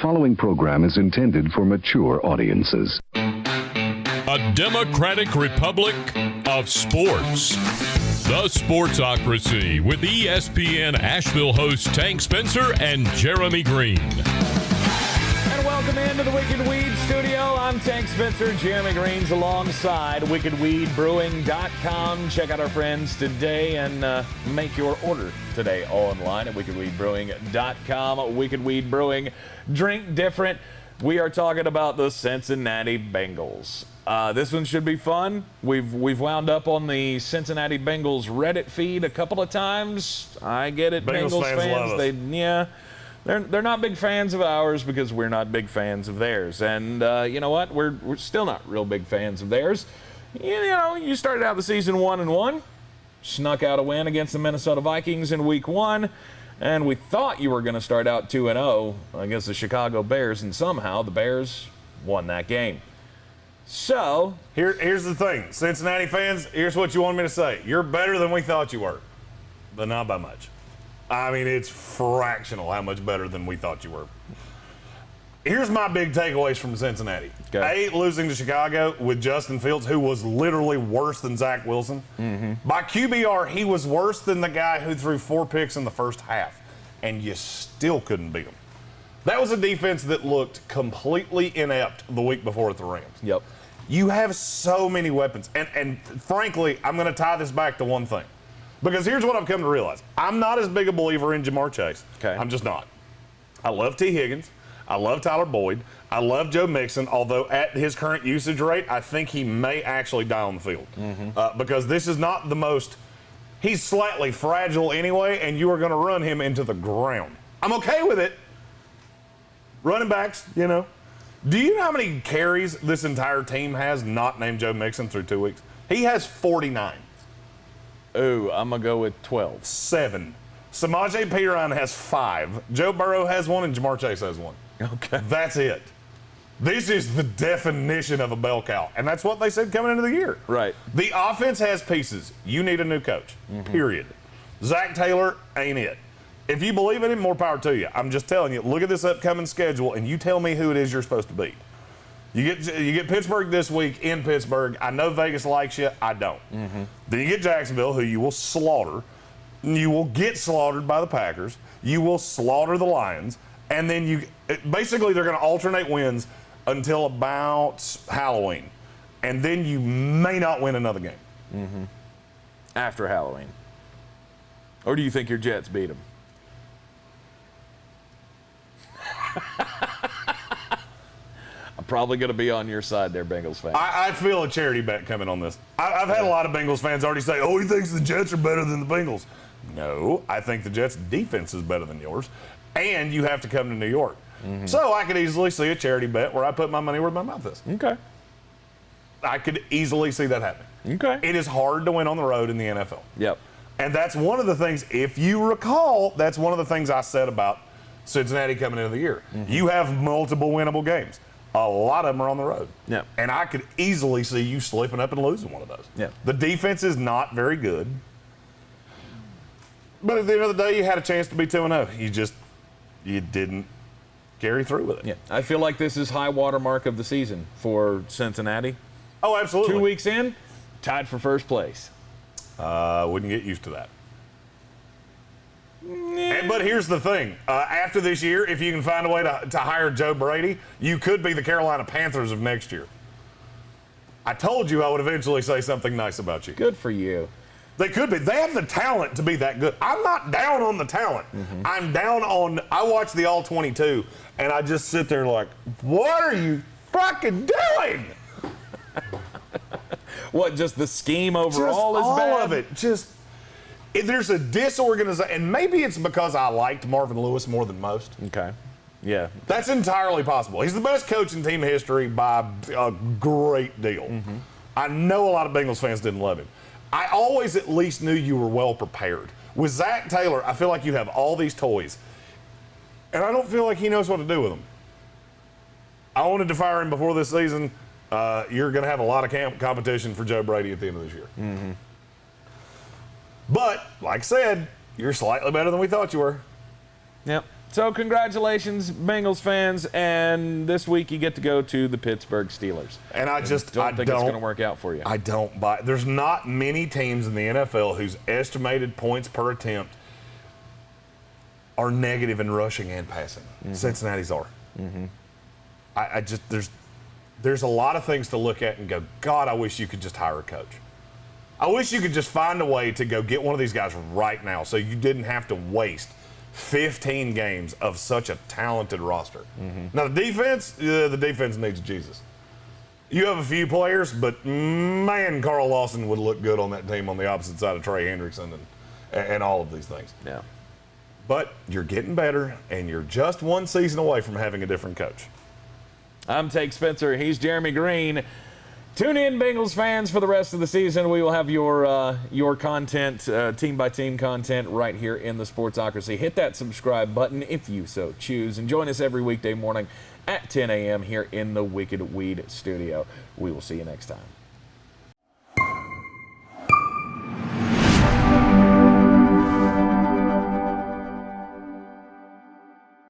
following program is intended for mature audiences. A democratic republic of sports. The Sportsocracy with ESPN Asheville hosts Tank Spencer and Jeremy Greene. And welcome into the Wicked Weed studio. I'm Tank Spencer. Jeremy Greene's alongside wickedweedbrewing.com. Check out our friends today and make your order today online at wickedweedbrewing.com. Wicked Weed Brewing. Drink different. We are talking about the Cincinnati Bengals. This one should be fun. We've wound up on the Cincinnati Bengals Reddit feed a couple of times. I get it, Bengals fans. Love us. They're not big fans of ours because we're not big fans of theirs. And you know what? We're still not real big fans of theirs. You started out the season 1-1, snuck out a win against the Minnesota Vikings in Week 1. And we thought you were going to start out 2-0 against the Chicago Bears, and somehow the Bears won that game. So here's the thing, Cincinnati fans, here's what you want me to say. You're better than we thought you were, but not by much. I mean, it's fractional how much better than we thought you were. Here's my big takeaways from Cincinnati. Okay. Losing to Chicago with Justin Fields, who was literally worse than Zach Wilson. Mm-hmm. By QBR, he was worse than the guy who threw 4 picks in the first half, and you still couldn't beat him. That was a defense that looked completely inept the week before at the Rams. Yep. You have so many weapons. And frankly, I'm going to tie this back to one thing. Because here's what I've come to realize. I'm not as big a believer in Jamar Chase. Okay. I'm just not. I love T. Higgins. I love Tyler Boyd. I love Joe Mixon, although at his current usage rate, I think he may actually die on the field. Mm-hmm. Because this is not the most – he's slightly fragile anyway, and you are going to run him into the ground. I'm okay with it. Running backs, Do you know how many carries this entire team has not named Joe Mixon through 2 weeks? He has 49. Ooh, I'm going to go with 12. 7. Samaje Perine has 5. Joe Burrow has 1, and Jamar Chase has 1. Okay. That's it. This is the definition of a bell cow, and that's what they said coming into the year. Right. The offense has pieces. You need a new coach, period. Zach Taylor ain't it. If you believe in him, more power to you. I'm just telling you, look at this upcoming schedule, and you tell me who it is you're supposed to beat. You get Pittsburgh this week in Pittsburgh. I know Vegas likes you. I don't. Mm-hmm. Then you get Jacksonville, who you will slaughter. You will get slaughtered by the Packers. You will slaughter the Lions. And then basically they're going to alternate wins until about Halloween. And then you may not win another game. Mm-hmm. After Halloween. Or do you think your Jets beat them? I'm probably going to be on your side there, Bengals fans. I feel a charity bet coming on this. I've had a lot of Bengals fans already say, he thinks the Jets are better than the Bengals. No, I think the Jets' defense is better than yours. And you have to come to New York. Mm-hmm. So I could easily see a charity bet where I put my money where my mouth is. Okay. I could easily see that happen. Okay. It is hard to win on the road in the NFL. Yep. And that's one of the things, if you recall, that's one of the things I said about Cincinnati coming into the year. Mm-hmm. You have multiple winnable games. A lot of them are on the road. Yeah. And I could easily see you slipping up and losing one of those. Yeah. The defense is not very good. But at the end of the day, you had a chance to be 2-0. You didn't carry through with it. Yeah. I feel like this is high water mark of the season for Cincinnati. Oh, absolutely. 2 weeks in, tied for first place. Wouldn't get used to that. But here's the thing. After this year, if you can find a way to hire Joe Brady, you could be the Carolina Panthers of next year. I told you I would eventually say something nice about you. Good for you. They could be. They have the talent to be that good. I'm not down on the talent. Mm-hmm. I'm down on – I watch the All-22, and I just sit there like, what are you fucking doing? What, just the scheme overall just is bad? All of it. There's a disorganization, and maybe it's because I liked Marvin Lewis more than most. Okay. Yeah. That's entirely possible. He's the best coach in team history by a great deal. Mm-hmm. I know a lot of Bengals fans didn't love him. I always at least knew you were well prepared. With Zach Taylor, I feel like you have all these toys, and I don't feel like he knows what to do with them. I wanted to fire him before this season. You're going to have a lot of competition for Joe Brady at the end of this year. Mm-hmm. But, like I said, you're slightly better than we thought you were. Yep. So congratulations, Bengals fans, and this week you get to go to the Pittsburgh Steelers. And I don't think it's going to work out for you. I don't buy. There's not many teams in the NFL whose estimated points per attempt are negative in rushing and passing. Cincinnati's are. I just there's a lot of things to look at and go, God, I wish you could just hire a coach. I wish you could just find a way to go get one of these guys right now so you didn't have to waste 15 games of such a talented roster. Now, the defense needs Jesus. You have a few players, but man, Carl Lawson would look good on that team on the opposite side of Trey Hendrickson and all of these things. Yeah. But you're getting better, and you're just one season away from having a different coach. I'm Tank Spencer. He's Jeremy Greene. Tune in, Bengals fans, for the rest of the season. We will have your content, team-by-team content, right here in the Sportsocracy. Hit that subscribe button if you so choose, and join us every weekday morning at 10 a.m. here in the Wicked Weed studio. We will see you next time.